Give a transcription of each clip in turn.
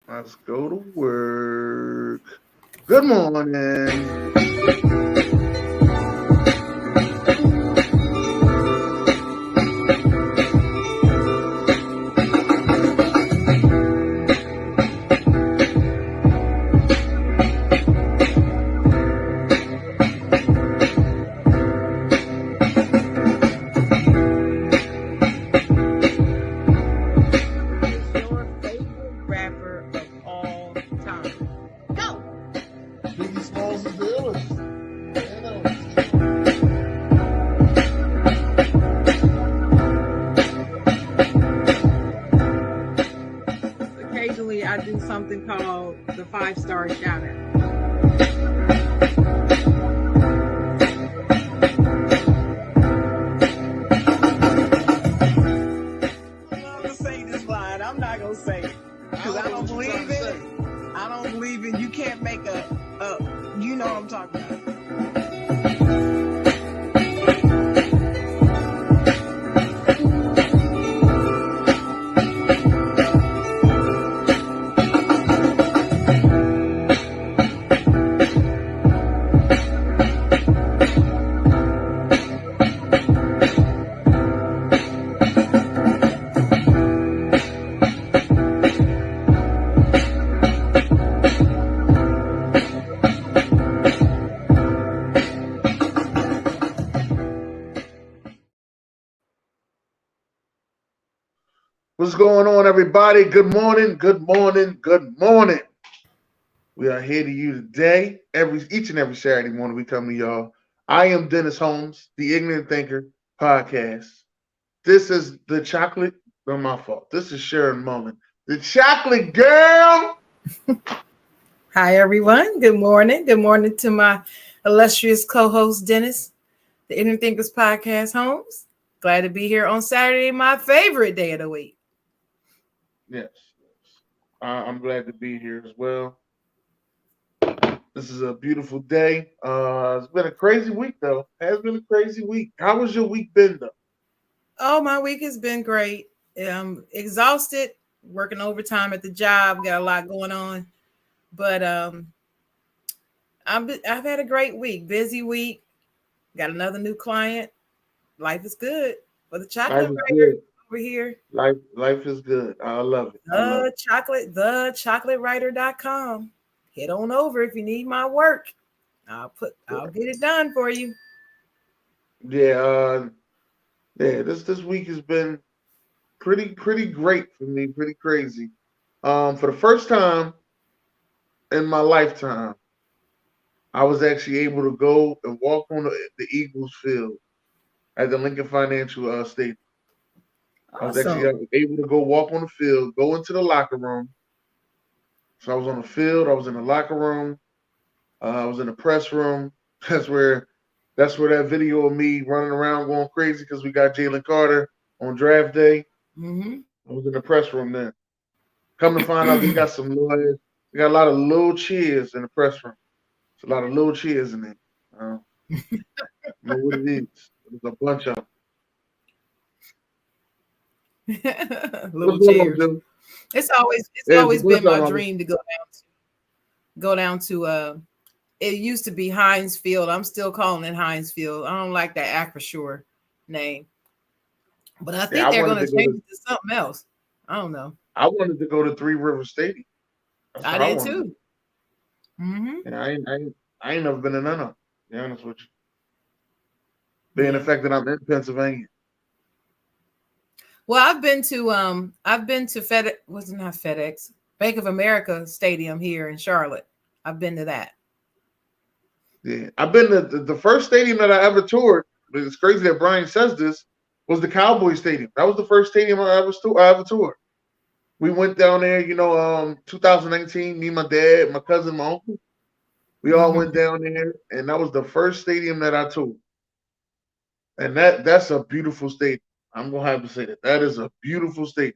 Let's go to work. Good morning. Is your favorite rapper of all time? Go! Biggie Smalls is the illest. Occasionally, I do something called the 5-star shout out. I love to say this line. I'm not gonna say it because I don't believe in it. I don't believe in. You can't make a. You know what I'm talking about. What's going on, everybody? Good morning, good morning, good morning. We are here to you today. Each and every Saturday morning, we come to y'all. I am Dennis Holmes, the Ignorant Thinker podcast. This is the chocolate, not my fault. This is Sharon Mullen, the chocolate girl. Hi, everyone. Good morning. Good morning to my illustrious co-host, Dennis, the Inner Thinkers Podcast Holmes. Glad to be here on Saturday, my favorite day of the week. Yes, I'm glad to be here as well. This is a beautiful day. It's been a crazy week, though. Has been a crazy week. How was your week been, though? Oh, my week has been great. I'm exhausted, working overtime at the job, got a lot going on. But I've had a great week, busy week, got another new client. Life is good for the Life chocolate is writer good. over here. Life is good. I love it. I love it. The chocolatewriter.com. Head on over if you need my work. I'll get it done for you. Yeah, yeah. This week has been pretty great for me. Pretty crazy. For the first time in my lifetime, I was actually able to go and walk on the Eagles field at the Lincoln Financial Stadium. I was actually Awesome. able to go walk on the field, go into the locker room. So I was on the field. I was in the locker room. I was in the press room. That's where that video of me running around going crazy because we got Jalen Carter on draft day. Hmm. I was in the press room then. Come to find out, they got a lot of little cheers in the press room. It's a lot of little cheers in there. I don't know what it is. There's a bunch of them. Little What's going on, cheers. Jim? It's There's a always bunch been of my them. dream to go down to it used to be Heinz Field. I'm still calling it Heinz Field. I don't like that Acrisure name. But I Yeah, think they're gonna change it to something else. I don't know. I wanted to go to Three River Stadium. That's I what I did wanted to do. too. Hmm. And I ain't never been in none of them, to be honest with you. Being the Yeah. fact that I'm in Pennsylvania. Well, I've been to FedEx, was it not FedEx? Bank of America Stadium here in Charlotte. I've been to that. Yeah. I've been to the first stadium that I ever toured, but it's crazy that Brian says this, was the Cowboy Stadium. That was the first stadium I ever toured. We went down there, 2019, me, my dad, my cousin, my uncle. We all Hmm. went down there, and that was the first stadium that I toured. And that's a beautiful stadium. I'm gonna have to say that. That is a beautiful stadium.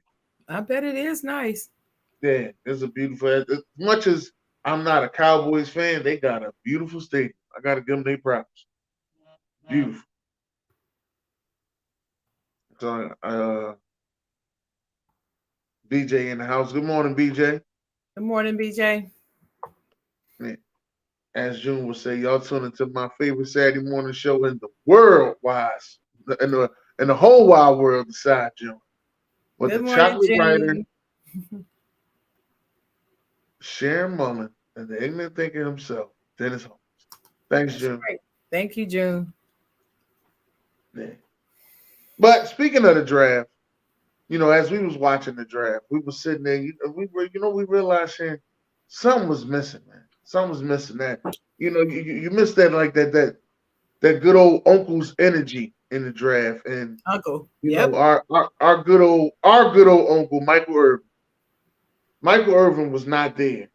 I bet it is nice. Yeah, it's a beautiful. As much as I'm not a Cowboys fan, they got a beautiful stadium. I gotta give them their props. Beautiful. So, BJ in the house. Good morning, BJ. Good morning, BJ. Man, as June would say, y'all tune into my favorite Saturday morning show in the world, wise, in the whole wide world, beside June, with Good the morning, chocolate writer, June. Sharon Mullen, and the ignorant thinker himself, Dennis Holmes. Thanks, That's June. right. Thank you, June. Yeah. But speaking of the draft, as we was watching the draft, we was sitting there. We realized, Sharon, something was missing, man. Something was missing. That you missed that, like that good old uncle's energy in the draft, and Uncle. Yep. our good old uncle Michael Irving. Michael Irving was not there,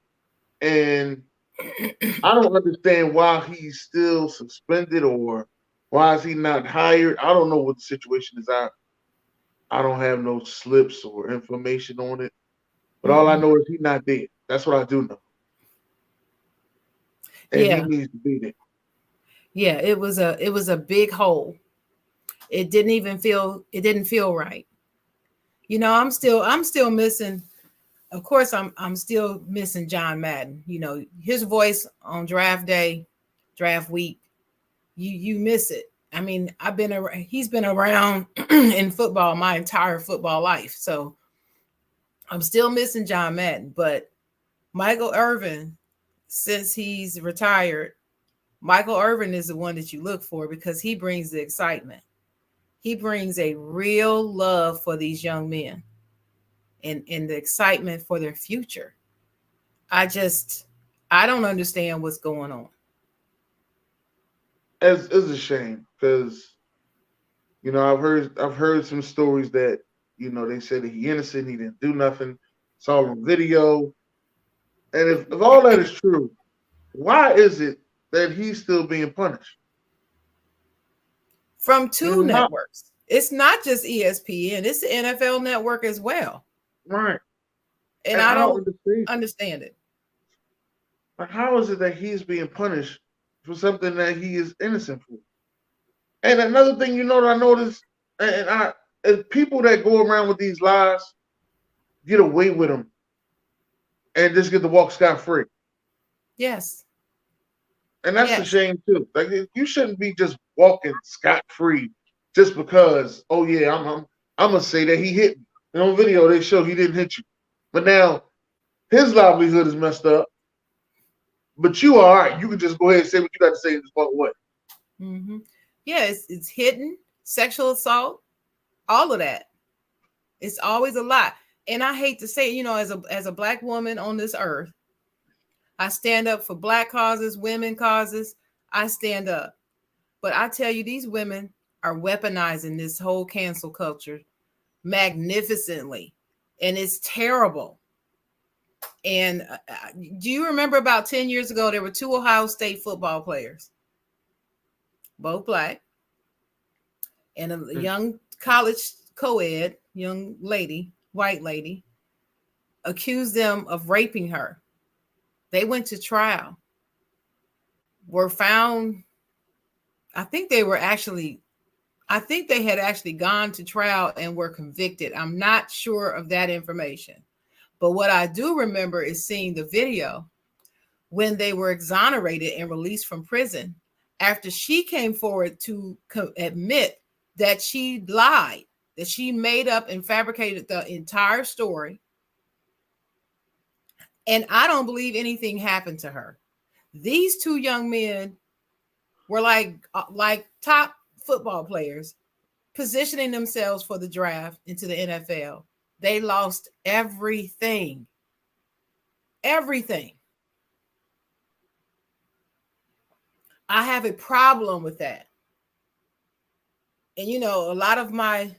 and I don't understand why he's still suspended, or why is he not hired. I don't know what the situation is. I don't have no slips or information on it, but all I Mm-mm. know is he's not there. That's what I do know, and he Yeah. needs to be there. Yeah. It was a big hole. It didn't feel right. I'm still missing. Of course, I'm still missing John Madden. His voice on draft day, draft week. You miss it. I mean, he's been around in football my entire football life. So I'm still missing John Madden, but Michael Irvin, since he's retired, Michael Irvin is the one that you look for because he brings the excitement. He brings a real love for these young men and the excitement for their future. I don't understand what's going on. It's a shame because I've heard some stories that they said that he innocent, he didn't do nothing. It's all on video, and if all that is true, why is it that he's still being punished? From two How networks. It's not just ESPN, it's the NFL network as well. right? And And I I don't don't understand. understand it. Like, how is it that he's being punished for something that he is innocent for? And another thing, that I noticed, and I, is people that go around with these lies get away with them and just get to walk scot free. Yes. And that's a Yes. shame too. Like, you shouldn't be just walking scot free just because. Oh yeah, I'm gonna say that he hit me. On video, they show he didn't hit you, but now his livelihood is messed up. But you are all right. You can just go ahead and say what you got to say and just walk away. Hmm. Yeah, it's hidden, sexual assault, all of that. It's always a lot. And I hate to say, as a black woman on this earth, I stand up for black causes, women causes. I stand up. But I tell you, these women are weaponizing this whole cancel culture magnificently. And it's terrible. And do you remember about 10 years ago, there were two Ohio State football players, both black, and a Mm. young college co-ed, young lady, white lady, accused them of raping her. They went to trial, were found. I think they were actually, I think they had actually gone to trial and were convicted. I'm not sure of that information. But what I do remember is seeing the video when they were exonerated and released from prison after she came forward to admit that she lied, that she made up and fabricated the entire story. And I don't believe anything happened to her. These two young men were like top football players positioning themselves for the draft into the NFL. They lost everything. Everything. I have a problem with that. And a lot of my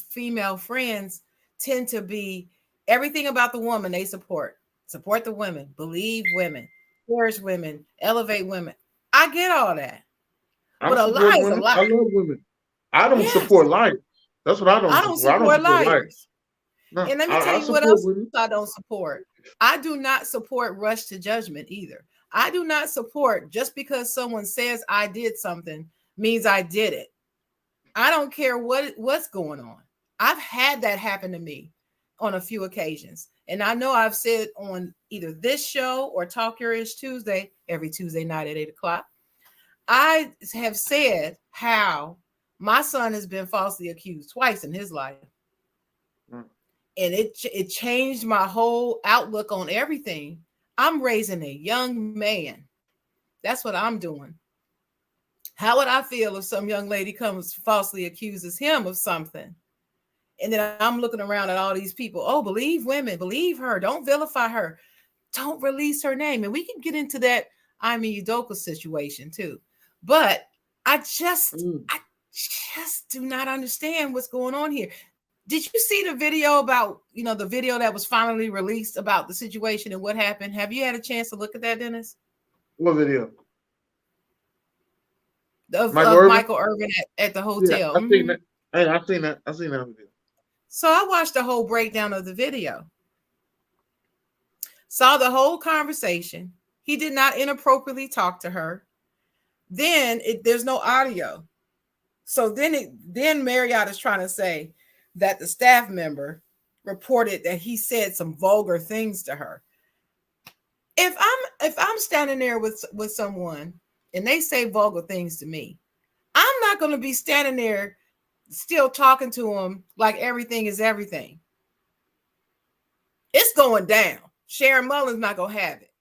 female friends tend to be everything about the woman they support the women, believe women, cherish women, elevate women. I get all that, I but a support lie is a women. I lie. love women. I don't Yes. support liars. That's what I don't I don't support. I don't support support liars. liars. No, And let me tell I you what support else women. I don't support. I do not support rush to judgment either. I do not support just because someone says I did something means I did it. I don't care what's going on. I've had that happen to me. on a few occasions. And I know I've said on either this show or Talk Your Ish Tuesday, every Tuesday night at 8 o'clock, I have said how my son has been falsely accused twice in his life. Mm. And it changed my whole outlook on everything. I'm raising a young man. That's what I'm doing. How would I feel if some young lady comes falsely accuses him of something? And then I'm looking around at all these people. Oh, believe women, believe her. Don't vilify her. Don't release her name. And we can get into that Amy Udoka situation too. But I just do not understand what's going on here. Did you see the video about, the video that was finally released about the situation and what happened? Have you had a chance to look at that, Dennis? What video? Of Michael Irving at the hotel. Yeah, I've seen that. Hey, I've seen that video. So I watched the whole breakdown of the video. Saw the whole conversation. He did not inappropriately talk to her. Then there's no audio. So then Marriott is trying to say that the staff member reported that he said some vulgar things to her. If I'm standing there with someone and they say vulgar things to me, I'm not going to be standing there still talking to them like everything is everything. It's going down. Sharon Mullins not going to have it.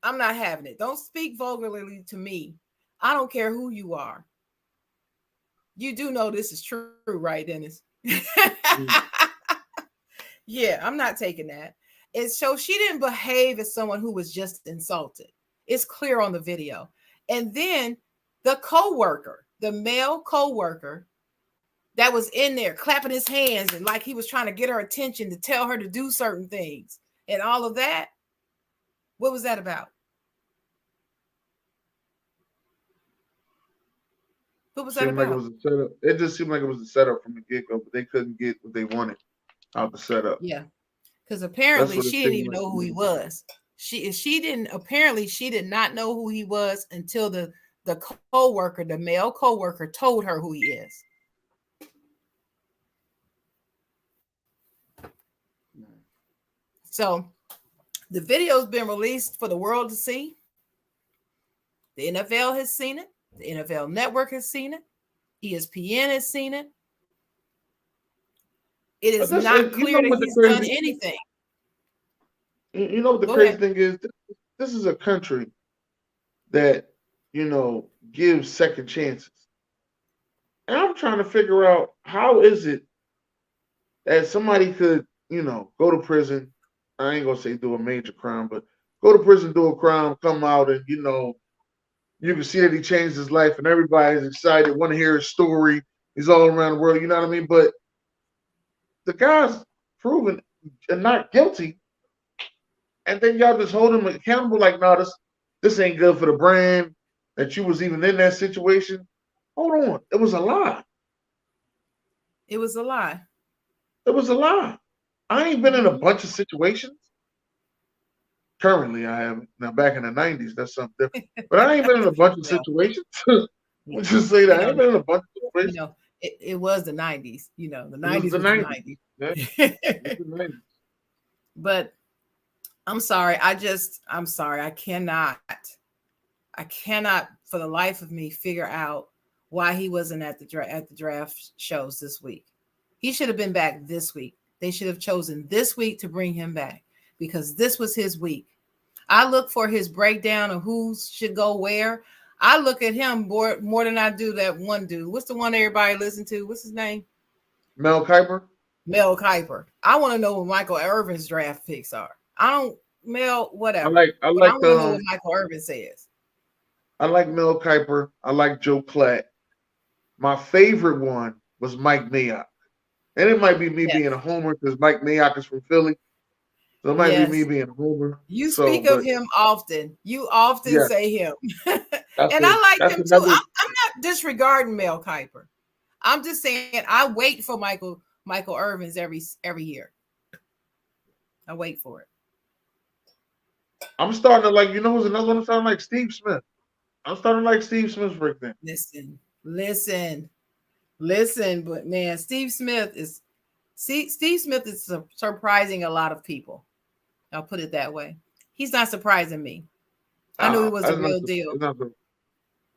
I'm not having it. Don't speak vulgarly to me. I don't care who you are. You do know this is true, right, Dennis? Yeah, I'm not taking that. And so she didn't behave as someone who was just insulted. It's clear on the video. And then the coworker, the male coworker that was in there clapping his hands and like he was trying to get her attention to tell her to do certain things and all of that. What was that about? What was that about? Like it was a setup. It just seemed like it was a setup from the get-go, but they couldn't get what they wanted out the setup. Yeah, because apparently she didn't even know who he was. She did not know who he was until the coworker, the male coworker, told her who he is. So the video's been released for the world to see. The NFL has seen it. The NFL Network has seen it. ESPN has seen it. It is not clear that he's done anything. You know what the crazy thing is? This is a country that, gives second chances. And I'm trying to figure out how is it that somebody could, go to prison. I ain't going to say do a major crime, but go to prison, do a crime, come out, and, you can see that he changed his life and everybody's excited, want to hear his story. He's all around the world, you know what I mean? But the guy's proven and not guilty. And then y'all just hold him accountable like, no, this ain't good for the brand, that you was even in that situation. Hold on. It was a lie. It was a lie. It was a lie. I ain't been in a bunch of situations. Currently, I haven't. Now, back in the 90s, that's something different. But I ain't been in a bunch of situations. Let's just say that. I ain't been in a bunch of situations. It was the 90s. The 90s was the 90s. Yeah. It was the 90s. But I'm sorry. I'm sorry. I cannot for the life of me figure out why he wasn't at the draft shows this week. He should have been back this week. They should have chosen this week to bring him back because this was his week. I look for his breakdown of who should go where. I look at him more than I do that one dude. What's the one everybody listen to? What's his name? Mel Kiper. Mel Kiper. I want to know what Michael Irving's draft picks are. Whatever. I want to know what Michael Irving says. I like Mel Kiper. I like Joe Klatt. My favorite one was Mike Mayock. And it might be me being a homer because Mike Mayock is from Philly. So it might be me being a homer. You speak of him often. You often say him. And I like him too. I'm not disregarding Mel Kiper. I'm just saying I wait for Michael Irvin's every year. I wait for it. I'm starting to like, who's another one? I'm starting to like Steve Smith. I'm starting to like Steve Smith's breakdown. Listen. But man, Steve Smith is See, Steve Smith is surprising a lot of people. I'll put it that way. He's not surprising me. I knew he was the That's real not deal.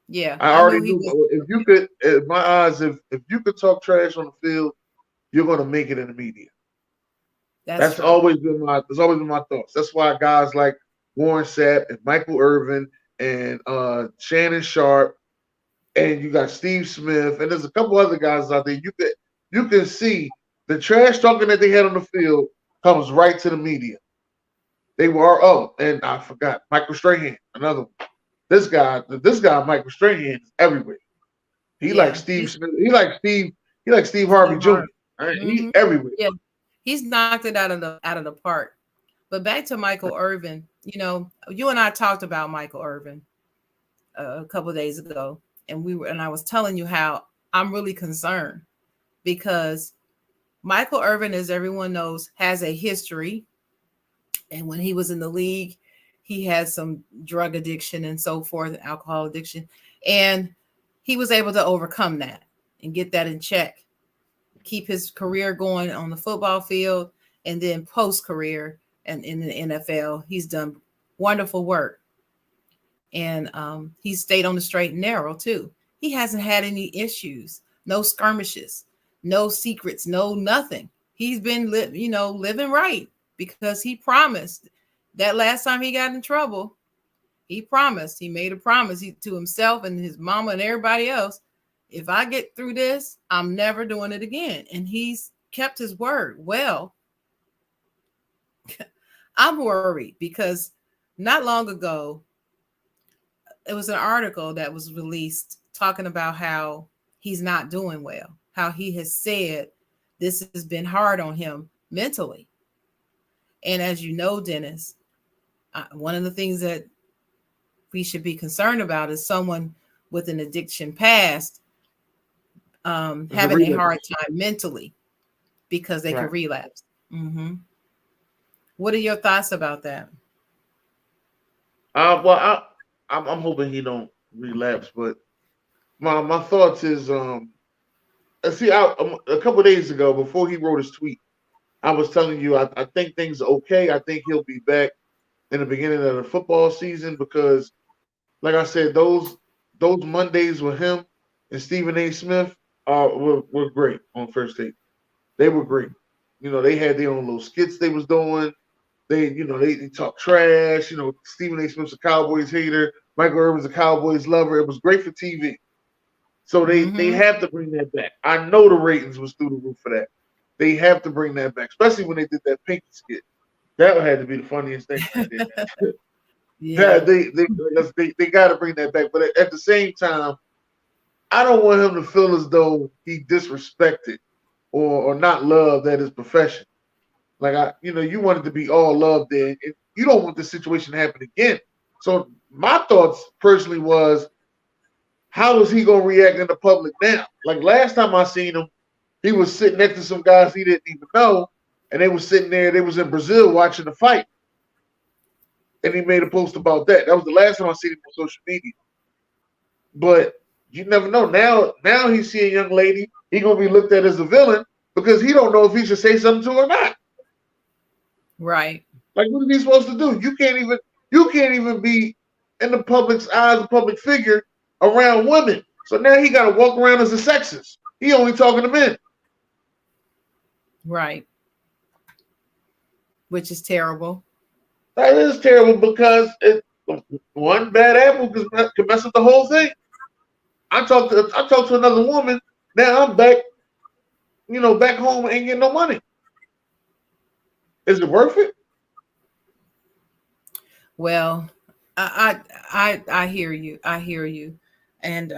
Yeah, I I knew already he knew. was. If you could, in my eyes, if you could talk trash on the field, you're gonna make it in the media. That's That's true. always been my. That's always been my thoughts. That's why guys like Warren Sapp and Michael Irvin and Shannon Sharp and you got Steve Smith and there's a couple other guys out there. You can see the trash talking that they had on the field comes right to the media. They were and I forgot Michael Strahan, another one. This guy, Michael Strahan is everywhere. He like Yeah, Steve Smith. He like Steve Harvey Steve Jr. Harvey. Right? He Hmm. everywhere. Yeah, he's knocked it out of the park. But back to Michael Irvin, you and I talked about Michael Irvin a couple of days ago, and I was telling you how I'm really concerned because Michael Irvin, as everyone knows, has a history, and when he was in the league, he had some drug addiction and so forth, alcohol addiction, and he was able to overcome that and get that in check, keep his career going on the football field, and then post career and in the NFL, he's done wonderful work. And he's stayed on the straight and narrow too. He hasn't had any issues, no skirmishes, no secrets, no nothing. He's been living right because he promised that last time he got in trouble, he made a promise to himself and his mama and everybody else. If I get through this, I'm never doing it again. And he's kept his word. Well, I'm worried because not long ago, it was an article that was released talking about how he's not doing well, how he has said this has been hard on him mentally. And as you know, Dennis, one of the things that we should be concerned about is someone with an addiction past having a hard time mentally because they could Right. relapse. Mm-hmm. What are your thoughts about that? Well, I'm hoping he don't relapse, but my thoughts is see, a couple of days ago before he wrote his tweet, I was telling you I think things are okay. I think he'll be back in the beginning of the football season because, like I said, those Mondays with him and Stephen A. Smith were great on first take. They were great. They had their own little skits they was doing. They talk trash. Stephen A. Smith's a Cowboys hater. Michael Irvin's a Cowboys lover. It was great for TV. So they Mm-hmm. have to bring that back. I know the ratings was through the roof for that. They have to bring that back, especially when they did that Pinky skit. That had to be the funniest thing when they did that. Yeah. That they got to bring that back. But at the same time, I don't want him to feel as though he disrespected or not loved at his profession. Like you want it to be all love there, and you don't want this situation to happen again. So my thoughts personally was, how is he gonna react in the public now? Like last time I seen him, he was sitting next to some guys he didn't even know, and they was sitting there. They was in Brazil watching the fight, and he made a post about that. That was the last time I seen him on social media. But you never know. Now he see a young lady, he gonna be looked at as a villain because he don't know if he should say something to her or not. Right. Like, what is he supposed to do? You can't even be in the public's eyes, a public figure around women. So now he got to walk around as a sexist. He only talking to men. Right. Which is terrible. That is terrible because one bad apple can mess up the whole thing. I talked to another woman. Now I'm back, back home and ain't getting no money. Is it worth it? Well, I hear you. I hear you. And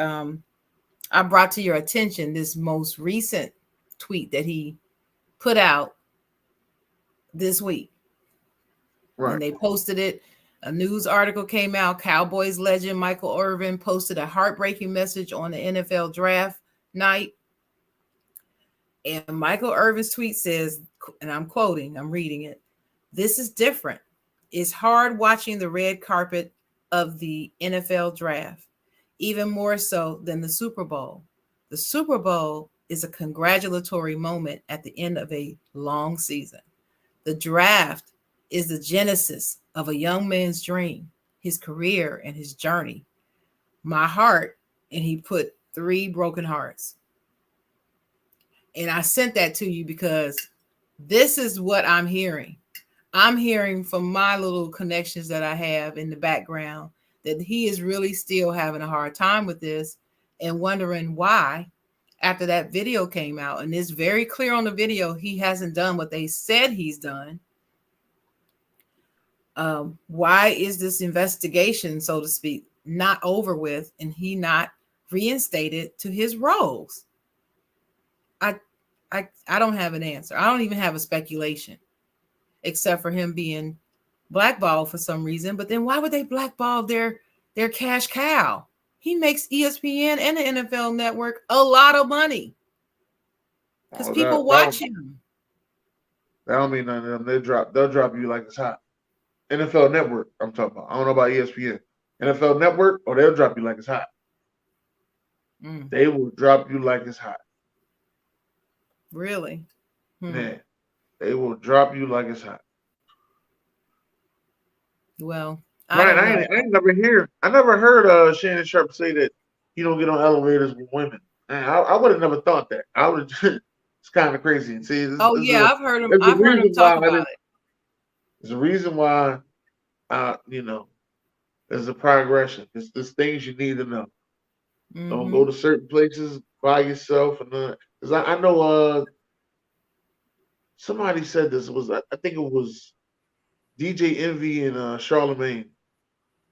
I brought to your attention this most recent tweet that he put out this week. Right. And they posted it. A news article came out. Cowboys legend Michael Irvin posted a heartbreaking message on the NFL draft night. And Michael Irvin's tweet says, and I'm quoting, I'm reading it. This is different. It's hard watching the red carpet of the NFL draft, even more so than the Super Bowl. The Super Bowl is a congratulatory moment at the end of a long season. The draft is the genesis of a young man's dream, his career, and his journey. My heart, and he put 3 broken hearts. And I sent that to you because this is what I'm hearing. I'm hearing from my little connections that I have in the background that he is really still having a hard time with this and wondering why after that video came out. And it's very clear on the video he hasn't done what they said he's done. Why is this investigation, so to speak, not over with and he not reinstated to his roles? I don't have an answer. I don't even have a speculation, except for him being blackballed for some reason. But then why would they blackball their cash cow? He makes ESPN and the NFL Network a lot of money because people watch him. That don't mean none of them. They'll drop you like it's hot. NFL Network, I'm talking about. I don't know about ESPN. NFL Network, or they'll drop you like it's hot. They will drop you like it's hot. Really? Yeah. They will drop you like it's hot. Well, I never heard Shannon Sharp say that he don't get on elevators with women. Man, I would have never thought that. I would have. It's kind of crazy. See, I've heard him. I've heard him talk about it. There's a reason why, there's a progression. There's things you need to know. Don't go to certain places by yourself, and because I know somebody said this. I think it was DJ Envy and Charlemagne.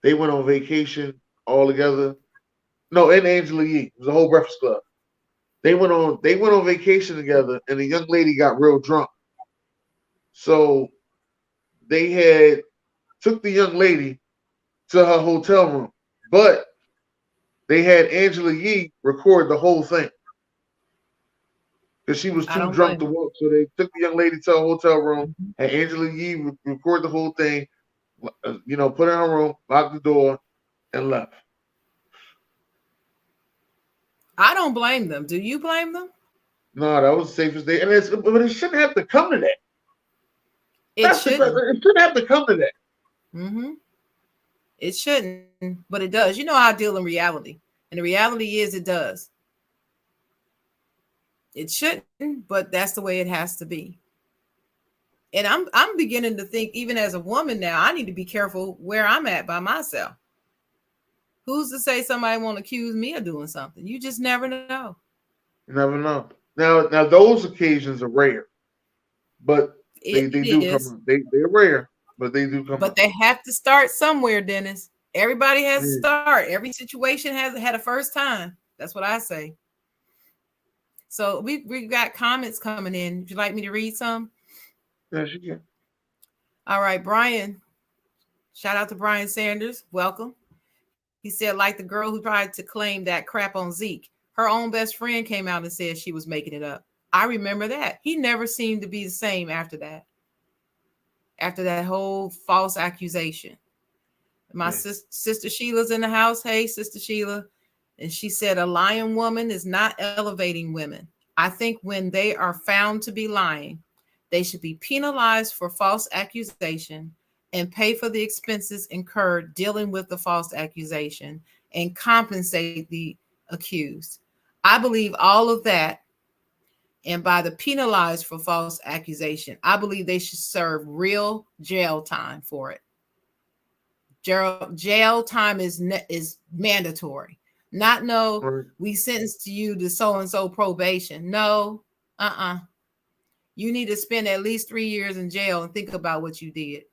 They went on vacation all together. No, and Angela Yee. It was a whole Breakfast Club. They went on vacation together, and the young lady got real drunk. So they took the young lady to her hotel room, but they had Angela Yee record the whole thing because she was too drunk to walk. So they took the young lady to her hotel room, had Angela Yee record the whole thing, put her in her room, locked the door, and left. I don't blame them. Do you blame them? No, that was the safest day. But it shouldn't have to come to that. It shouldn't. It shouldn't have to come to that. It shouldn't, but it does. You know how I deal in reality. And the reality is it does. It shouldn't, but that's the way it has to be. And I'm beginning to think, even as a woman now, I need to be careful where I'm at by myself. Who's to say somebody won't accuse me of doing something? You just never know. You never know. Now those occasions are rare, but they do come. They're rare, but they do come. But they have to start somewhere, Dennis. Everybody has to start. Every situation has had a first time. That's what I say. So we got comments coming in. Would you like me to read some? Yes, you can. All right, Brian. Shout out to Brian Sanders. Welcome. He said, like the girl who tried to claim that crap on Zeke, her own best friend came out and said she was making it up. I remember that. He never seemed to be the same after that. After that whole false accusation. My sister Sheila's in the house. Hey, Sister Sheila. And she said, a lying woman is not elevating women. I think when they are found to be lying, they should be penalized for false accusation and pay for the expenses incurred dealing with the false accusation and compensate the accused. I believe all of that. And by the penalized for false accusation, I believe they should serve real jail time for it. Jail time is mandatory. Not we sentenced you to so-and-so probation. No, You need to spend at least 3 years in jail and think about what you did.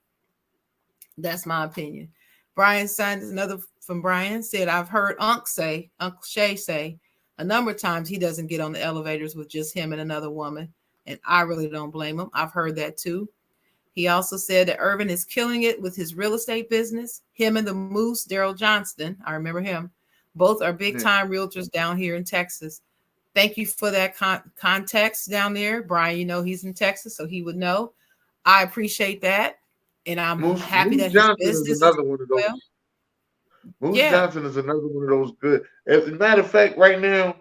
That's my opinion. Brian Sanders, another from Brian, said, I've heard Uncle Shay say a number of times he doesn't get on the elevators with just him and another woman. And I really don't blame him. I've heard that too. He also said that Irving is killing it with his real estate business. Him and the Moose, Daryl Johnston, I remember him. Both are big time realtors down here in Texas. Thank you for that context down there. Brian, he's in Texas, so he would know. I appreciate that. And I'm happy that his business is another one of those. Moose Johnson is another one of those good. As a matter of fact, right now,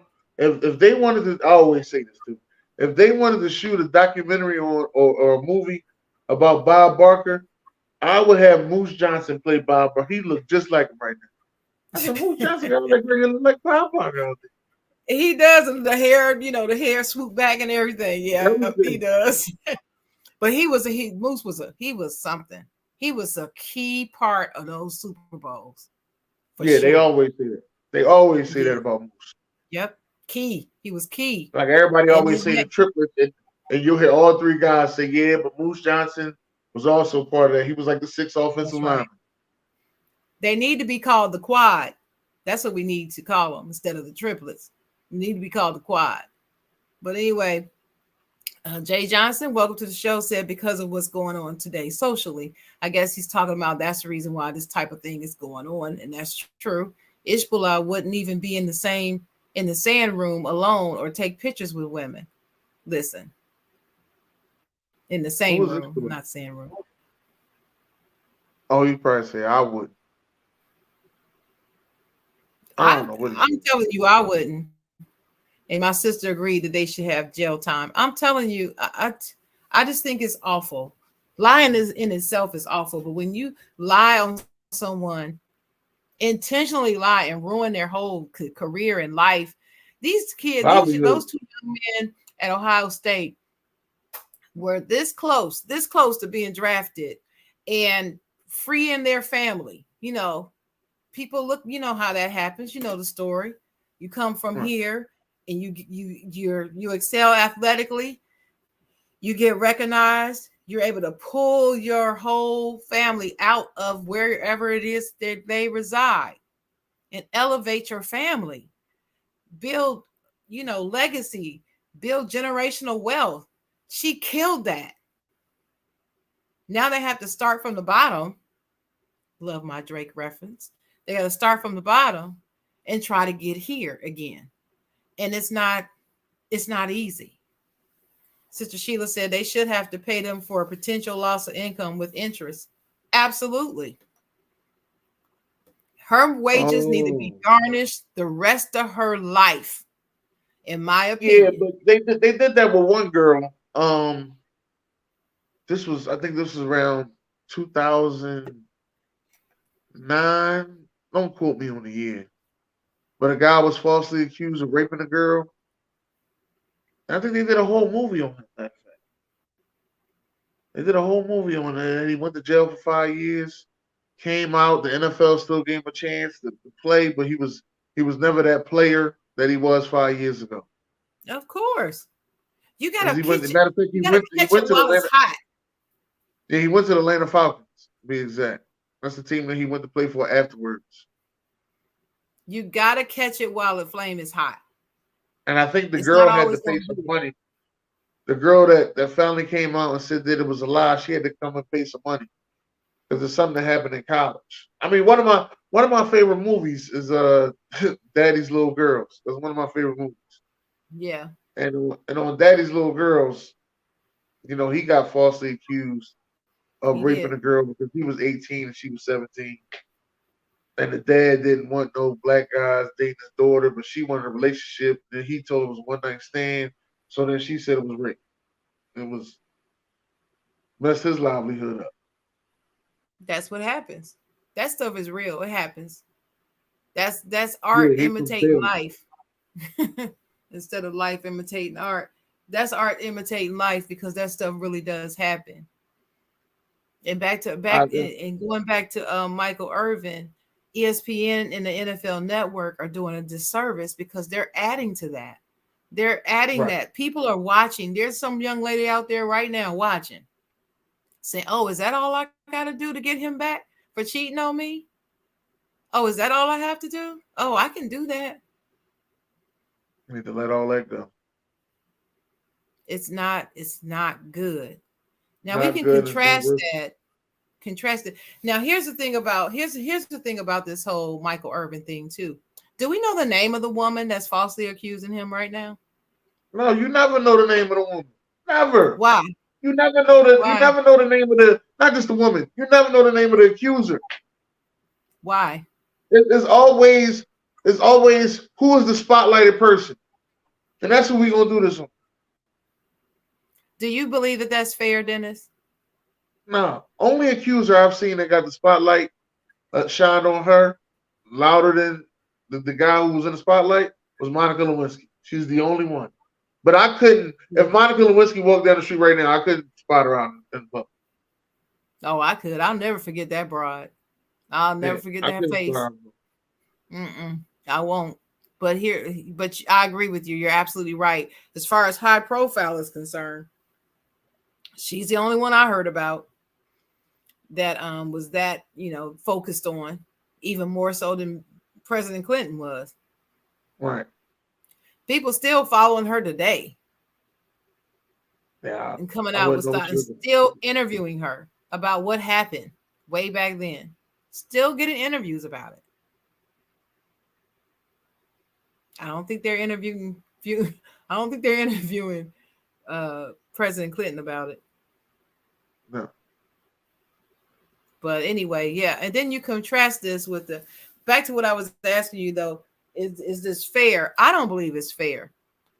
if they wanted to, I always say this too. If they wanted to shoot a documentary or a movie about Bob Barker, I would have Moose Johnson play Bob Barker. He looked just like him right now. I said, Moose Johnson got like Bob Barker out He does, and the hair, the hair swoop back and everything. there. Yeah, he does. But Moose was something. He was a key part of those Super Bowls. Yeah, sure. They always say that. They always say that about Moose. Yep, key. He was key. Like everybody always say the triplets, and you'll hear all three guys say, yeah, but Moose Johnson was also part of that. He was like the sixth offensive lineman. They need to be called the quad. That's what we need to call them instead of the triplets. We need to be called the quad. But anyway, Jay Johnson, welcome to the show, said because of what's going on today socially. I guess he's talking about that's the reason why this type of thing is going on, and that's true. Ishbullah wouldn't even be in the sand room alone or take pictures with women. Listen, in the same room, not sand room. Oh, you probably say I would. I don't know what I'm telling you, I wouldn't. And my sister agreed that they should have jail time. I'm telling you, I just think it's awful. Lying in itself is awful, but when you lie on someone, intentionally lie and ruin their whole career and life, these kids, those two young men at Ohio State were this close to being drafted and freeing their family. People look, how that happens. The story. You come from here and you excel athletically. You get recognized. You're able to pull your whole family out of wherever it is that they reside and elevate your family. Build, legacy, build generational wealth. She killed that. Now they have to start from the bottom. Love my Drake reference. They got to start from the bottom and try to get here again. And it's not easy. Sister Sheila said they should have to pay them for a potential loss of income with interest. Absolutely. Her wages need to be garnished the rest of her life, in my opinion. Yeah, but they did that with one girl. I think this was around 2009. Don't quote me on the year. But a guy was falsely accused of raping a girl. I think they did a whole movie on him. They did a whole movie on it. He went to jail for 5 years. Came out. The NFL still gave him a chance to play, but he was never that player that he was 5 years ago. Of course, you got to. He went to the Atlanta. Hot. Yeah, he went to the Atlanta Falcons. To be exact, that's the team that he went to play for afterwards. You got to catch it while the flame is hot. And I think the girl had to pay some money. The girl that finally came out and said that it was a lie, she had to come and pay some money because it's something that happened in college. I mean, one of my favorite movies is Daddy's Little Girls. That's one of my favorite movies. Yeah. And on Daddy's Little Girls, he got falsely accused of raping a girl because he was 18 and she was 17. And the dad didn't want no black guys dating his daughter, but she wanted a relationship. Then he told her it was a one-night stand. So then she said it was rape. It was messed his livelihood up. That's what happens. That stuff is real. It happens. That's art imitating life. Instead of life imitating art. That's art imitating life because that stuff really does happen. And going back to Michael Irving, ESPN and the NFL Network are doing a disservice because they're adding to that. They're adding that. People are watching. There's some young lady out there right now watching, saying, "Oh, is that all I got to do to get him back for cheating on me? Oh, is that all I have to do? Oh, I can do that." You need to let all that go. It's not good. Now we can contrast it. Now here's the thing about this whole Michael Irving thing too. Do we know the name of the woman that's falsely accusing him right now? No, you never know the name of the woman. Never. Why? You never know the name of not just the woman. You never know the name of the accuser. Why? It's always who is the spotlighted person. And that's what we gonna do this on. Do you believe that that's fair, Dennis? Nah, only accuser I've seen that got the spotlight shined on her louder than the guy who was in the spotlight was Monica Lewinsky. She's the only one. But I couldn't. If Monica Lewinsky walked down the street right now, I couldn't spot her out in public. Oh, I could. I'll never forget that broad. I'll never forget that face. I won't. But I agree with you. You're absolutely right. As far as high profile is concerned, she's the only one I heard about that was that, focused on, even more so than President Clinton was. Right. People still following her today. Yeah. And coming out with stuff and still interviewing her about what happened way back then. Still getting interviews about it. I don't think they're interviewing President Clinton about it. No. But anyway, yeah. And then you contrast this with back to what I was asking you though, is this fair? I don't believe it's fair.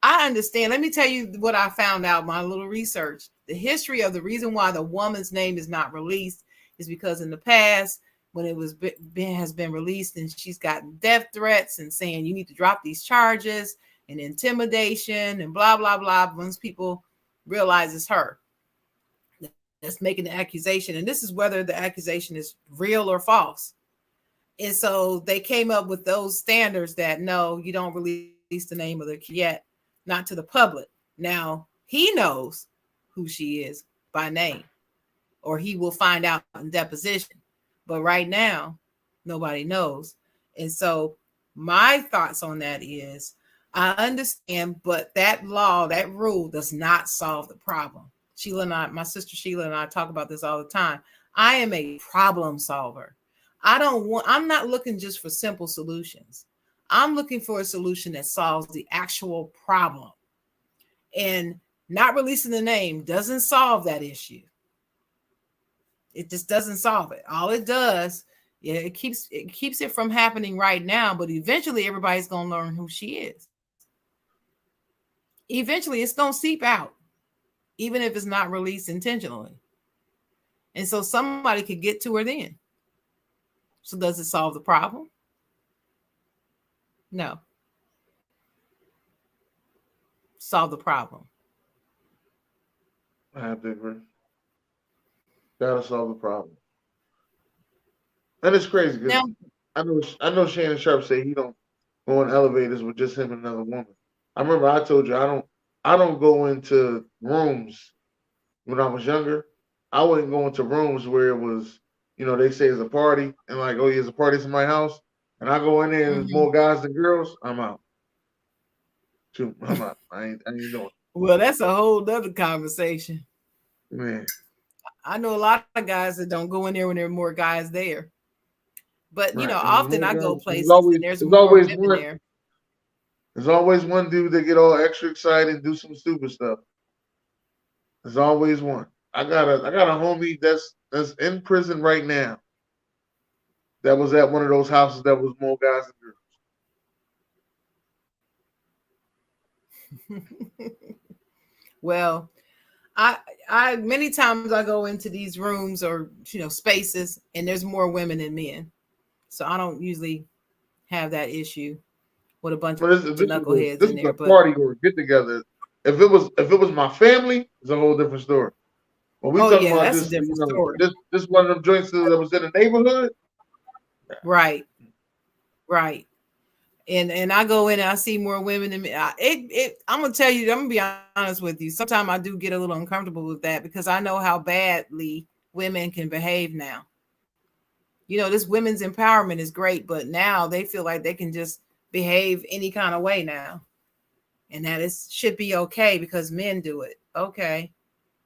I understand. Let me tell you what I found out, my little research. The history of the reason why the woman's name is not released is because in the past, when it has been released and she's gotten death threats and saying you need to drop these charges and intimidation and blah, blah, blah. Once people realize it's her that's making the accusation. And this is whether the accusation is real or false. And so they came up with those standards that no, you don't release the name of the kid yet, not to the public. Now he knows who she is by name, or he will find out in deposition. But right now, nobody knows. And so my thoughts on that is, I understand, but that law, that rule does not solve the problem. My sister Sheila and I talk about this all the time. I am a problem solver. I'm not looking just for simple solutions. I'm looking for a solution that solves the actual problem. And not releasing the name doesn't solve that issue. It just doesn't solve it. All it does, it keeps it from happening right now, but eventually everybody's going to learn who she is. Eventually it's going to seep out, even if it's not released intentionally. And so somebody could get to her then. So does it solve the problem? No. Solve the problem. I have to agree. Gotta solve the problem. And it's crazy because I know Shannon Sharp say he don't go on elevators with just him and another woman. I remember I told you I don't go into rooms when I was younger. I wouldn't go into rooms where it was, they say it's a party and like, oh, there's a party in my house, and I go in there and there's more guys than girls. I'm out. I'm out. I ain't doing it. Well, that's a whole other conversation. Man. I know a lot of guys that don't go in there when there are more guys there. But, often I go places and there's more women there. There's always one dude that get all extra excited and do some stupid stuff. There's always one. I got a homie that's in prison right now that was at one of those houses that was more guys than girls. Well, I many times I go into these rooms or spaces and there's more women than men, so I don't usually have that issue with a bunch of knuckleheads in there. But party or get together. If it was my family, it's a whole different story. When we talk about this, this one of them joints that was in the neighborhood, right. And I go in and I see more women than me. I'm gonna tell you, I'm gonna be honest with you. Sometimes I do get a little uncomfortable with that because I know how badly women can behave now. This women's empowerment is great, but now they feel like they can just behave any kind of way now, and that should be okay because men do it. Okay,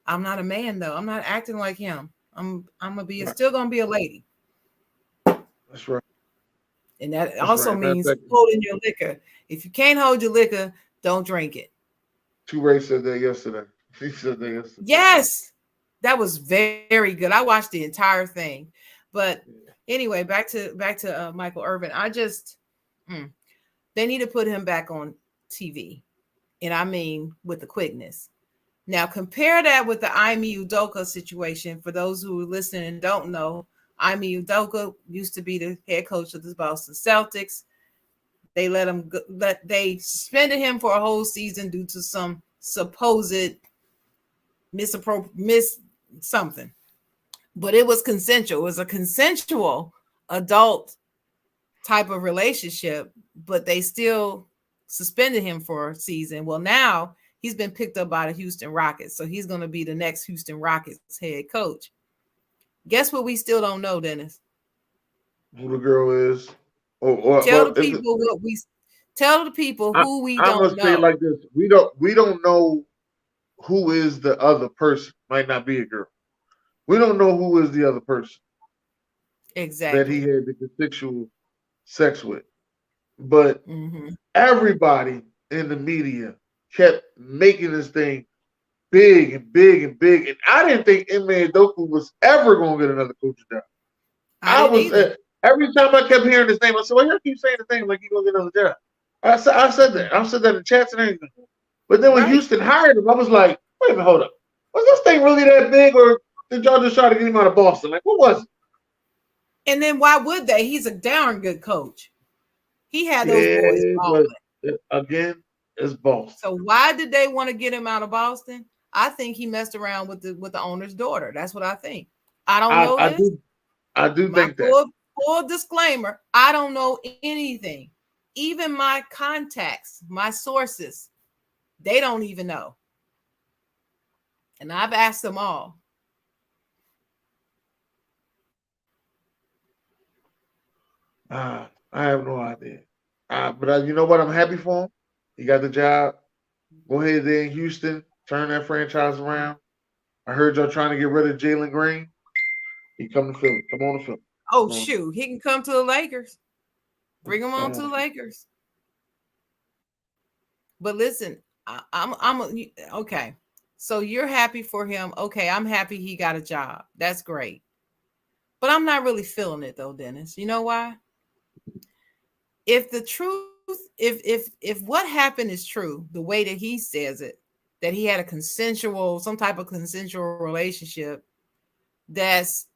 I'm not a man though. I'm not acting like him. I'm still gonna be a lady. That's right. And that also means holding your liquor. If you can't hold your liquor, don't drink it. Two-Ray said that yesterday. He said that yesterday. Yes, that was very good. I watched the entire thing. But anyway, back to Michael Irving. They need to put him back on TV. And I mean with the quickness. Now compare that with the Ime Udoka situation. For those who are listening and don't know, Ime Udoka used to be the head coach of the Boston Celtics. They they suspended him for a whole season due to some supposed miss something. But it was consensual. It was a consensual adult type of relationship, but they still suspended him for a season. Well, now he's been picked up by the Houston Rockets, so he's going to be the next Houston Rockets head coach. Guess what we still don't know, Dennis? Who the girl is? Tell the people what we tell the people who we I'm don't gonna say it know. like this: we don't know who is the other person. Might not be a girl. We don't know who is the other person that he Exactly. had the consensual sex with. But everybody in the media kept making this thing big and big and big. And I didn't think Ime Udoka was ever going to get another coaching job. I didn't either. Every time I kept hearing this name, I said, well, you keep saying the thing like he's going to get another job. I said that. I said that in chats and everything. But then when Houston hired him, I was like, wait a minute, hold up. Was this thing really that big, or did y'all just try to get him out of Boston? Like, what was it? And then why would they? He's a darn good coach. He had those boys balling. Again, it's Boston. So why did they want to get him out of Boston? I think he messed around with the owner's daughter. That's what I think. I don't know this. I do think that. Full disclaimer, I don't know anything. Even my contacts, my sources, they don't even know. And I've asked them all. I have no idea. But you know what? I'm happy for him. He got the job. Go ahead there in Houston. Turn that franchise around. I heard y'all trying to get rid of Jalen Green. He come to Philly. Come on to Philly. Oh, shoot. He can come to the Lakers. Bring him on to the Lakers. But listen, okay. So you're happy for him. Okay, I'm happy he got a job. That's great. But I'm not really feeling it though, Dennis. You know why? If the truth, if what happened is true, the way that he says it, that he had some type of consensual relationship that's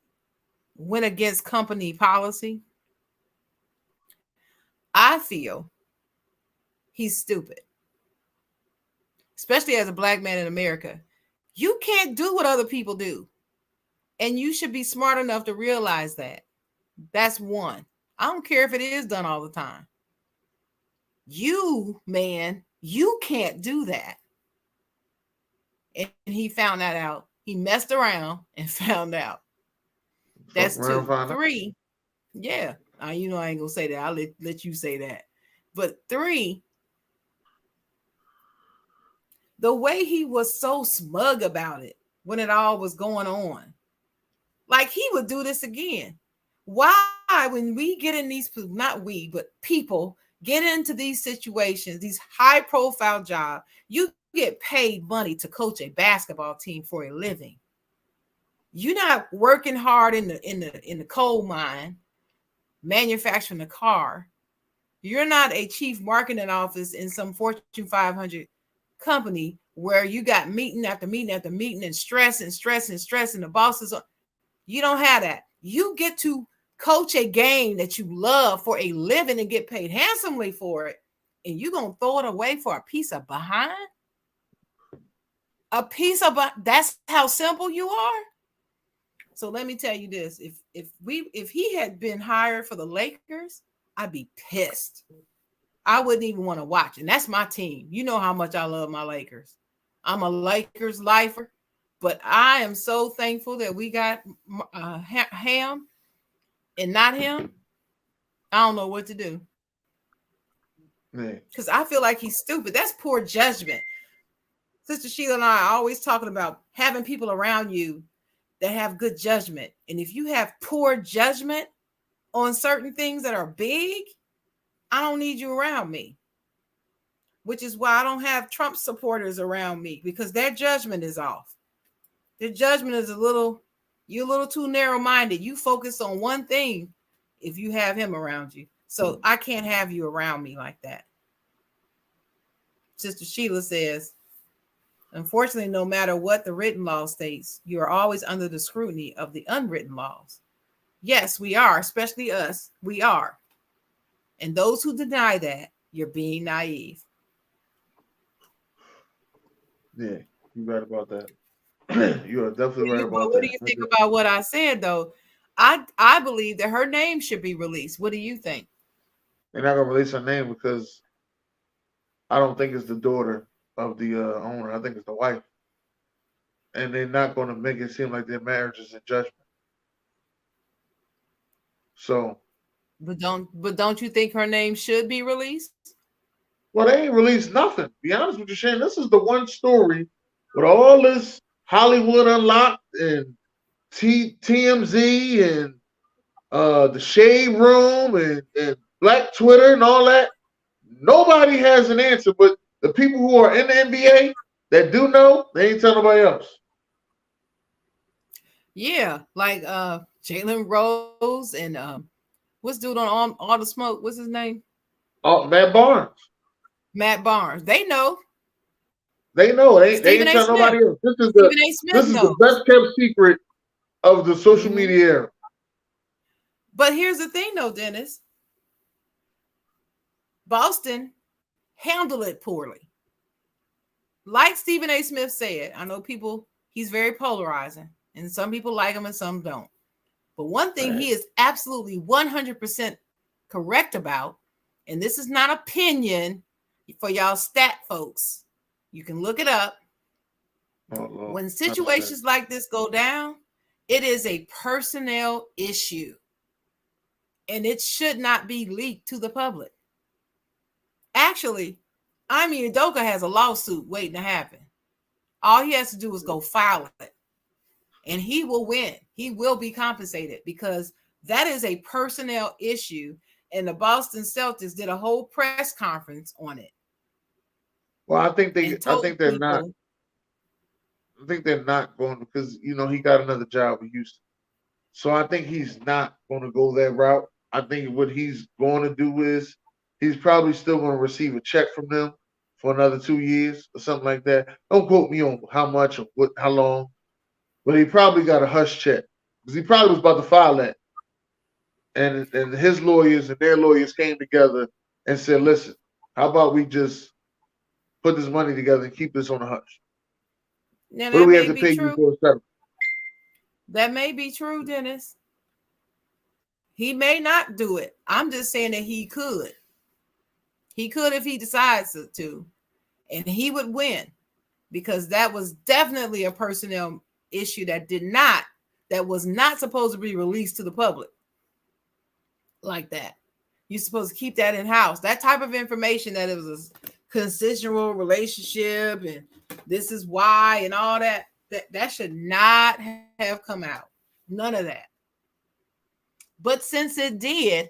went against company policy, I feel he's stupid. Especially as a black man in America. You can't do what other people do. And you should be smart enough to realize that. That's one. I don't care if it is done all the time. You, man, you can't do that. And he found that out. He messed around and found out. That's two. Three. Yeah. I ain't going to say that. I'll let you say that. But three, the way he was so smug about it when it all was going on. Like he would do this again. Why, when we get in these, not we, but people get into these situations, these high profile jobs, you get paid money to coach a basketball team for a living. You're not working hard in the coal mine, manufacturing a car. You're not a chief marketing office in some Fortune 500 company where you got meeting after meeting after meeting and stress and the bosses are, you don't have that. You get to coach a game that you love for a living and get paid handsomely for it, and you're gonna throw it away for a piece of behind? That's how simple you are. So let me tell you this: if he had been hired for the Lakers, I'd be pissed. I wouldn't even want to watch. And that's my team. You know how much I love my Lakers. I'm a Lakers lifer, but I am so thankful that we got Ham and not him. I don't know what to do. Because I feel like he's stupid. That's poor judgment. Sister Sheila and I are always talking about having people around you that have good judgment. And if you have poor judgment on certain things that are big, I don't need you around me, which is why I don't have Trump supporters around me, because their judgment is off. Their judgment is you're a little too narrow-minded. You focus on one thing if you have him around you. So I can't have you around me like that. Sister Sheila says, unfortunately, no matter what the written law states, you are always under the scrutiny of the unwritten laws. Yes, we are, especially us. We are. And those who deny that, you're being naive. Yeah, you're right about that. You are definitely right But about what do that. you think about what I said, though? I believe that her name should be released. What do you think? They're not gonna release her name because I don't think it's the daughter of the owner. I think it's the wife, and they're not gonna make it seem like their marriage is in judgment. So, But don't you think her name should be released? well, they ain't released nothing. To be honest with you, Shane, this is the one story with all this Hollywood Unlocked and TMZ and the Shade Room and Black Twitter and all that. Nobody has an answer, but the people who are in the NBA that do know, they ain't tell nobody else. Yeah, like Jalen Rose and what's dude on all the smoke? What's his name? Oh, Matt Barnes. Matt Barnes. They know. They know. They Stephen ain't A. tell Smith. nobody else. Stephen A. Smith This is the knows. best kept secret of the social media era. But here's the thing, though, Dennis. Boston handled it poorly. Like Stephen A. Smith said, I know he's very polarizing, and some people like him and some don't. But one thing he is absolutely 100% correct about, and this is not opinion for y'all stat folks. You can look it up. When situations like this go down, it is a personnel issue. And it should not be leaked to the public. Actually, Ime Udoka has a lawsuit waiting to happen. All he has to do is go file it. And he will win. He will be compensated because that is a personnel issue. And the Boston Celtics did a whole press conference on it. Well, I think they're not. I think they're not going because he got another job with Houston. So I think he's not going to go that route. I think what he's going to do is he's probably still going to receive a check from them for another 2 years or something like that. Don't quote me on how much or how long, but he probably got a hush check because he probably was about to file that. And his lawyers and their lawyers came together and said, listen, how about we just put this money together and keep this on a hush? Now, what do we have to pay you for a settlement? That may be true, Dennis. He may not do it. I'm just saying that he could. He could if he decides to. And he would win because that was definitely a personnel issue that was not supposed to be released to the public like that. You're supposed to keep that in-house. That type of information that it was a consensual relationship and this is why and all that should not have come out. None of that. But since it did,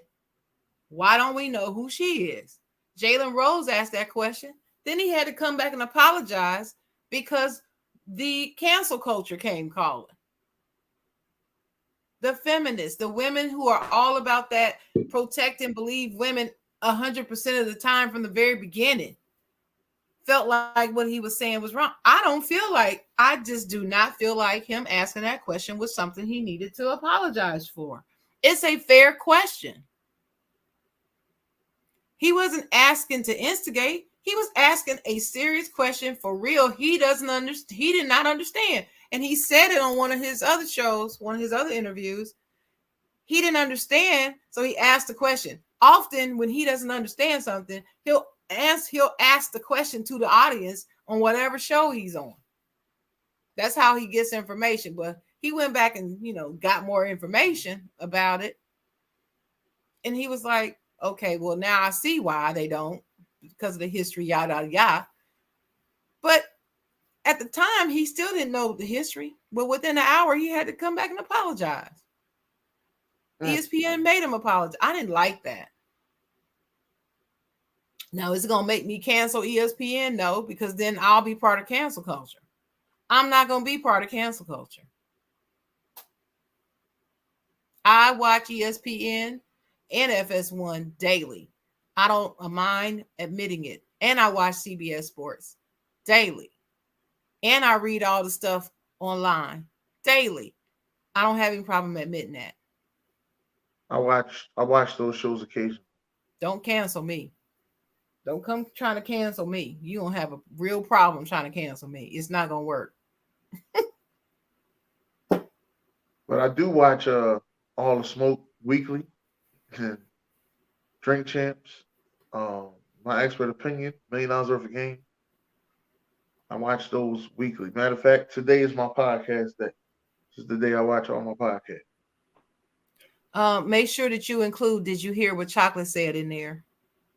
why don't we know who she is? Jalen Rose asked that question. Then he had to come back and apologize because the cancel culture came calling. The feminists, the women who are all about that protect and believe women 100% of the time from the very beginning felt like what he was saying was wrong. I just do not feel like him asking that question was something he needed to apologize for. It's a fair question. He wasn't asking to instigate. He was asking a serious question for real. He did not understand. And he said it on one of his other shows, one of his other interviews. He didn't understand, so he asked the question. Often when he doesn't understand something, he'll ask the question to the audience on whatever show he's on. That's how he gets information. But he went back and, got more information about it. And he was like, okay, well, now I see why they don't, because of the history, yada, yada, yada. But at the time, he still didn't know the history. But within an hour, he had to come back and apologize. ESPN made him apologize. I didn't like that. Now, is it going to make me cancel ESPN? No, because then I'll be part of cancel culture. I'm not going to be part of cancel culture. I watch ESPN and FS1 daily. I don't mind admitting it. and I watch CBS Sports daily, and I read all the stuff online daily. I don't have any problem admitting that. I watch those shows occasionally. Don't cancel me. Don't come trying to cancel me. You don't have a real problem trying to cancel me. It's not gonna work. But I do watch All the Smoke weekly and Drink Champs. My expert opinion, $1,000,000 worth of game. I watch those weekly. Matter of fact, today is my podcast day. This is the day I watch all my podcasts. Make sure that you include. Did you hear what Chocolate said in there?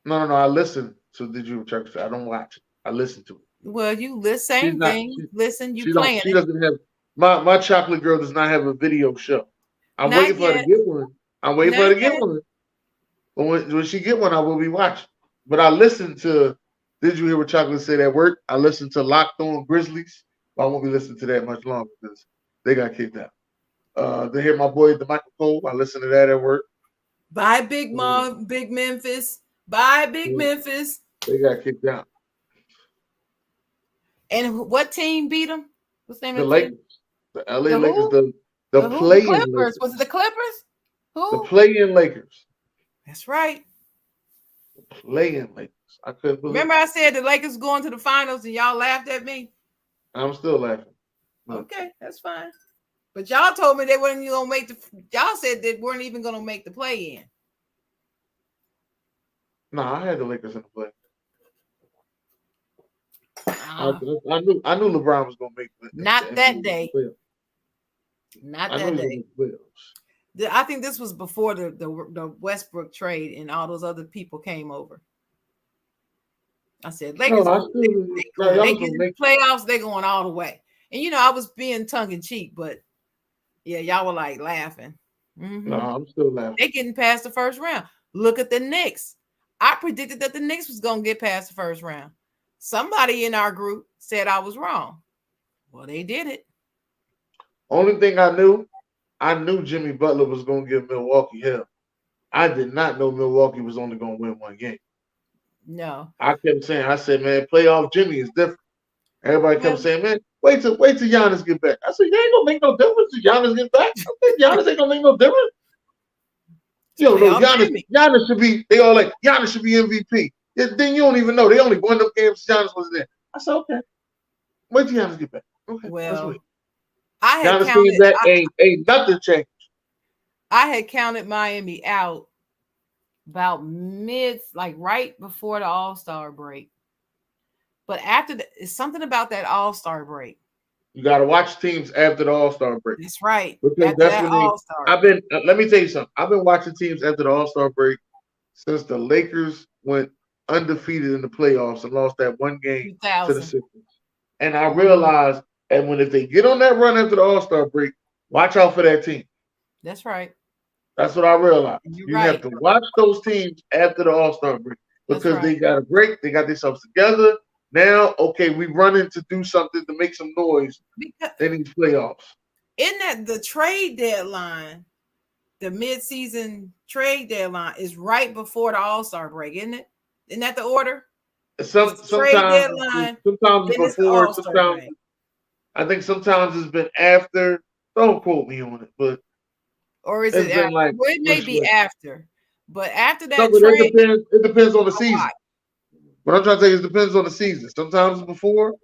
No. I listen to Did You Check It? I don't watch it. I listen to it. Well, you listen. Same thing. Listen, you She playing. She doesn't have my chocolate girl does not have a video show. I'm Not waiting for her to yet. get one. I'm waiting for her Not to get yet. one. But when she get one, I will be watching. But I listen to Did You Hear What Chocolate Said at Work? I listen to Locked On Grizzlies. But I won't be listening to that much longer because they got kicked out. They hear my boy the Michael Cole. I listen to that at work. Bye, Big Mom, Big Memphis. Bye, Big Memphis. They got kicked out. And what team beat them? What's the name The of the Lakers, team? the LA The Lakers, who? the who? play-in Clippers. Lakers. Was it the Clippers? Who? The play-in Lakers. That's right. Play-in Lakers. I couldn't believe Remember I said the Lakers going to the finals and y'all laughed at me? I'm still laughing. Okay, that's fine. But y'all told me they weren't even gonna make the. Y'all said they weren't even gonna make the play in. No, I had the Lakers in the play. Uh, I knew LeBron was gonna make the Not the that NBA day. playoffs. Not I knew that he was day. gonna make the playoffs. I think this was before the Westbrook trade and all those other people came over. I said Lakers. No, I They still get in the playoffs. They're going all the way. And I was being tongue in cheek, but yeah, y'all were like laughing. Mm-hmm. No, I'm still laughing. They getting past the first round. Look at the Knicks. I predicted that the Knicks was gonna get past the first round. Somebody in our group said I was wrong. Well, they did it. Only thing I knew Jimmy Butler was gonna give Milwaukee hell. I did not know Milwaukee was only gonna win one game. No. I said, man, playoff Jimmy is different. Everybody kept saying, man, wait till Giannis get back. I said, you ain't gonna make no difference till Giannis get back. I said, Giannis ain't gonna make no difference. You don't know Giannis should be. They all like Giannis should be MVP. Then you don't even know they only won them games. Giannis was there. I said, okay, wait till Giannis get back. Okay, well, I had Giannis came back. Ain't nothing changed. I had counted Miami out about right before the All-Star break. But after it's something about that All-Star break. You got to watch teams after the All-Star break. That's right. Because that's when let me tell you something. I've been watching teams after the All-Star break since the Lakers went undefeated in the playoffs and lost that one game 2000. to the Sixers. And I realized, if they get on that run after the All-Star break, watch out for that team. That's right. That's what I realized. You have to watch those teams after the All-Star break because they got a break. They got themselves together. Now, okay, we running to do something to make some noise in these playoffs. Isn't that the trade deadline? The mid-season trade deadline is right before the All-Star break, isn't it? Isn't that the order? Sometimes before, sometimes I think sometimes it's been after. Don't quote me on it, but or is it after? Well, it may be after, but after that trade, it depends on the season. What I'm trying to say is it depends on the season. Sometimes it's before,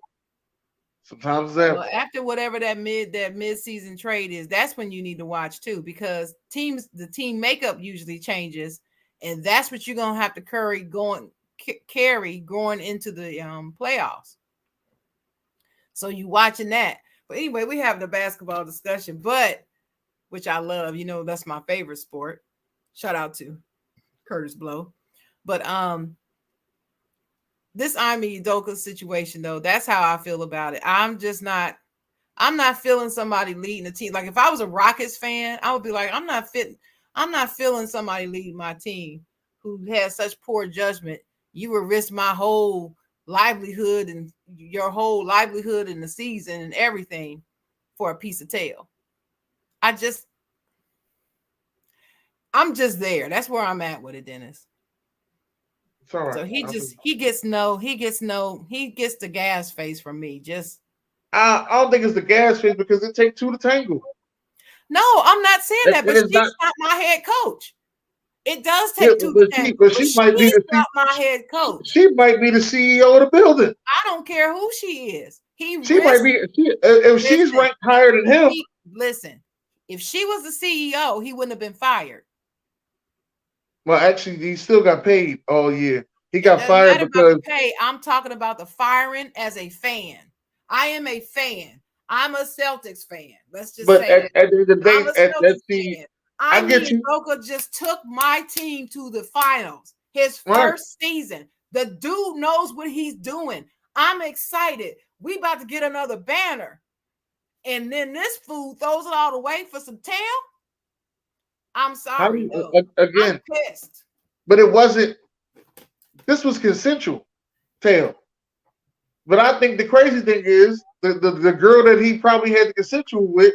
sometimes it's after. Well, after whatever that mid-season trade is, that's when you need to watch too, because the team makeup usually changes, and that's what you're gonna have to carry going into the playoffs. So you watching that. But anyway, we have the basketball discussion, but which I love. That's my favorite sport. Shout out to Curtis Blow. But this Ime Udoka situation, though, that's how I feel about it. I'm not feeling somebody leading the team. Like if I was a Rockets fan, I would be like, I'm not feeling somebody leading my team who has such poor judgment. You would risk my whole livelihood and your whole livelihood in the season and everything for a piece of tail. I'm just there. That's where I'm at with it, Dennis. It's all right. So he gets the gas face from me. Just I don't think it's the gas face because it takes two to tango. no, I'm not saying that, but It's she's not my head coach. It does yeah, take two to tango, but she might be she's the not my head coach. she might be the CEO of the building. I don't care who she is. She might be if she's ranked higher than him. Listen, if she was the CEO, he wouldn't have been fired. Well, actually, he still got paid all year. He got It doesn't fired matter because about the pay. I'm talking about the firing as a fan. I am a fan. I'm a Celtics fan. Let's just but say at the end of the day, I'm a Celtics fan. I get you. Udoka just took my team to the finals. His first season. The dude knows what he's doing. I'm excited. We about to get another banner. And then this fool throws it all away for some tail. I'm sorry. Again, I'm pissed. But it wasn't. This was consensual tail. But I think the crazy thing is the girl that he probably had the consensual with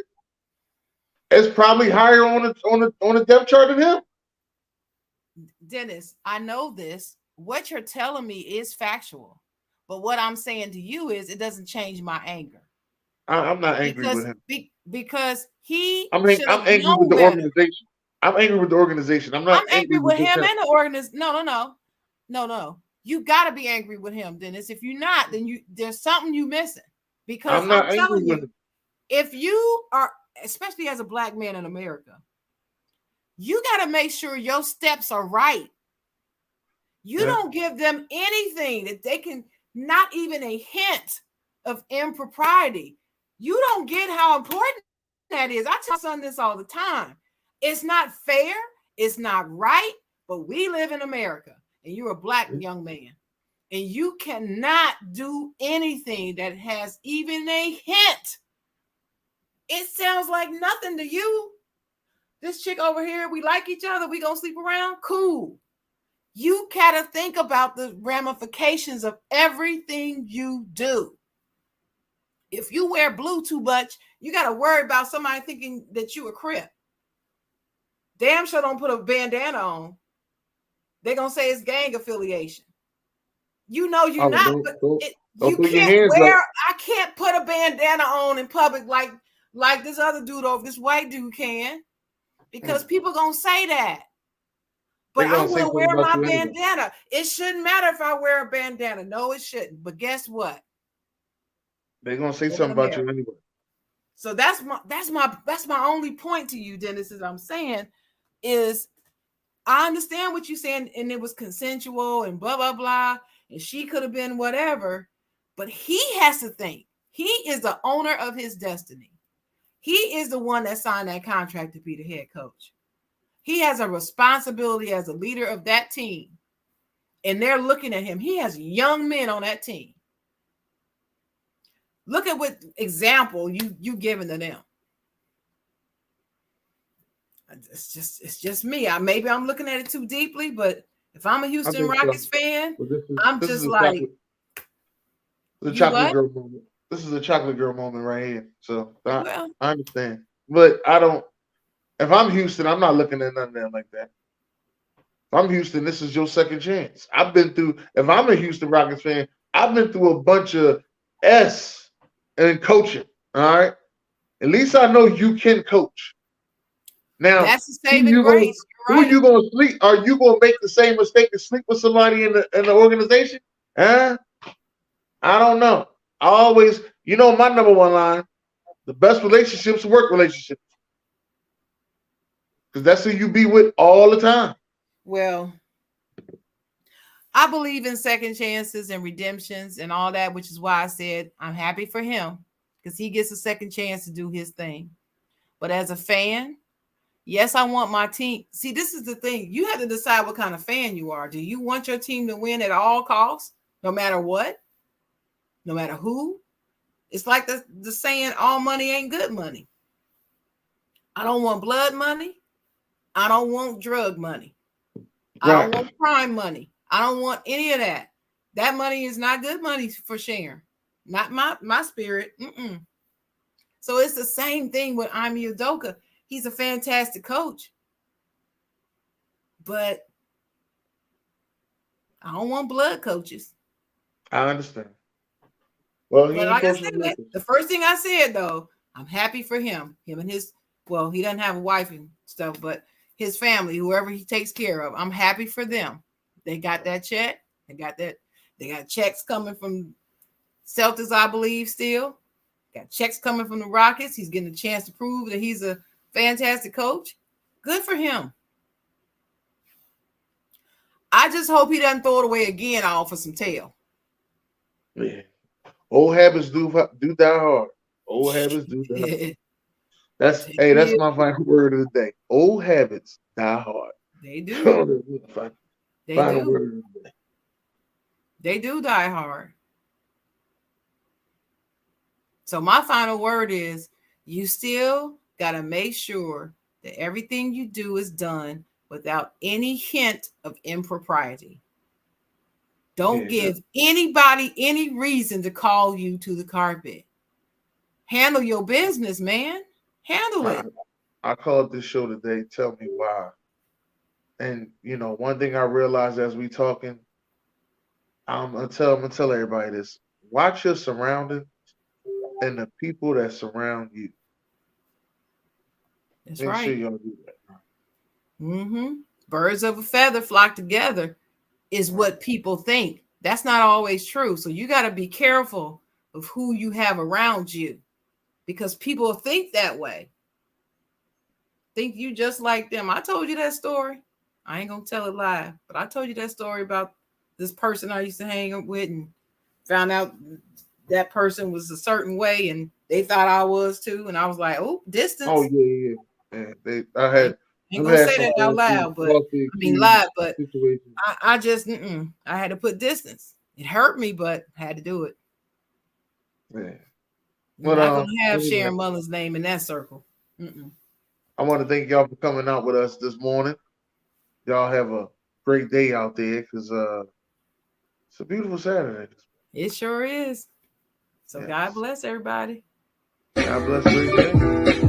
is probably higher on the depth chart than him. Dennis, I know this. What you're telling me is factual. But what I'm saying to you is it doesn't change my anger. I'm not angry with him. Because I'm angry with the organization. I'm angry with the organization. I'm angry with him and the organization. No. You got to be angry with him, Dennis. If you're not, then there's something you missing. Because I'm not angry with him. If you are, especially as a black man in America, you got to make sure your steps are right. You don't give them anything that they can, not even a hint of impropriety. You don't get how important that is. I tell son this all the time. It's not fair. It's not right. But we live in America, and you're a black young man, and you cannot do anything that has even a hint. It sounds like nothing to you. This chick over here, we like each other. We gonna sleep around? Cool. You gotta think about the ramifications of everything you do. If you wear blue too much, you gotta worry about somebody thinking that you a Crip. Damn sure don't put a bandana on. They're gonna say it's gang affiliation. You know you're not, but you can't wear. I can't put a bandana on in public like this other dude over this white dude can, because people gonna say that. But I will wear my bandana. It shouldn't matter if I wear a bandana. No, it shouldn't. But guess what? They're gonna say something about you anyway. So that's my only point to you, Dennis, is I'm saying is I understand what you're saying, and it was consensual and blah, blah, blah, and she could have been whatever, but he has to think. He is the owner of his destiny. He is the one that signed that contract to be the head coach. He has a responsibility as a leader of that team, and they're looking at him. He has young men on that team. Look at what example you giving to them. It's just me. Maybe I'm looking at it too deeply, but if I'm a Houston Rockets fan, I'm just like the chocolate girl moment. This is a chocolate girl moment right here. So I understand, but I don't. If I'm Houston, I'm not looking at none of them like that. If I'm Houston, this is your second chance. I've been through. If I'm a Houston Rockets fan, I've been through a bunch of S and coaching. All right. At least I know you can coach. Now, that's the saving grace. Who are you going to sleep? Are you going to make the same mistake and sleep with somebody in the organization? I don't know. I always, my number one line: the best relationships are work relationships, because that's who you be with all the time. Well, I believe in second chances and redemptions and all that, which is why I said I'm happy for him, because he gets a second chance to do his thing. But as a fan, yes, I want my team. See, this is the thing. You have to decide what kind of fan you are. Do you want your team to win at all costs, no matter what, no matter who? It's like the saying, all money ain't good money. I don't want blood money. I don't want drug money. I don't want crime money. I don't want any of that. That money is not good money for sharing. Not my spirit. So it's the same thing with Ime Udoka. He's a fantastic coach. But I don't want blood coaches. I understand. Well, he But ain't like I coaching said, Lakers. the first thing I said though, I'm happy for him. Him and his, well, he doesn't have a wife and stuff, but his family, whoever he takes care of, I'm happy for them. They got that check. They got checks coming from Celtics, I believe, still. Got checks coming from the Rockets. He's getting a chance to prove that he's a fantastic coach. Good for him. I just hope he doesn't throw it away again all for some tail. Yeah. Old habits do die hard. Old habits do die hard. That's my final word of the day. Old habits die hard. They do. Final word of the day. They do die hard. So my final word is you still got to make sure that everything you do is done without any hint of impropriety. Don't give anybody any reason to call you to the carpet. Handle your business, man. Handle it. I called this show today, Tell Me Why. And, you know, one thing I realized as we talking, I'm gonna tell everybody this. Watch your surroundings and the people that surround you. That's Make right. sure y'all do that. Mm-hmm. Birds of a feather flock together is what people think. That's not always true. So you got to be careful of who you have around you because people think that way. Think you just like them. I told you that story. I ain't going to tell it live, but I told you that story about this person I used to hang with and found out that person was a certain way and they thought I was too. And I was like, oh, distance. Oh, yeah. I ain't gonna say that out loud, but I mean live, but I just I had to put distance. It hurt me, but I had to do it. Yeah. You're not gonna have Sharon Mullen's name in that circle. I want to thank y'all for coming out with us this morning. Y'all have a great day out there because it's a beautiful Saturday. It sure is. So yes. God bless everybody. God bless everybody.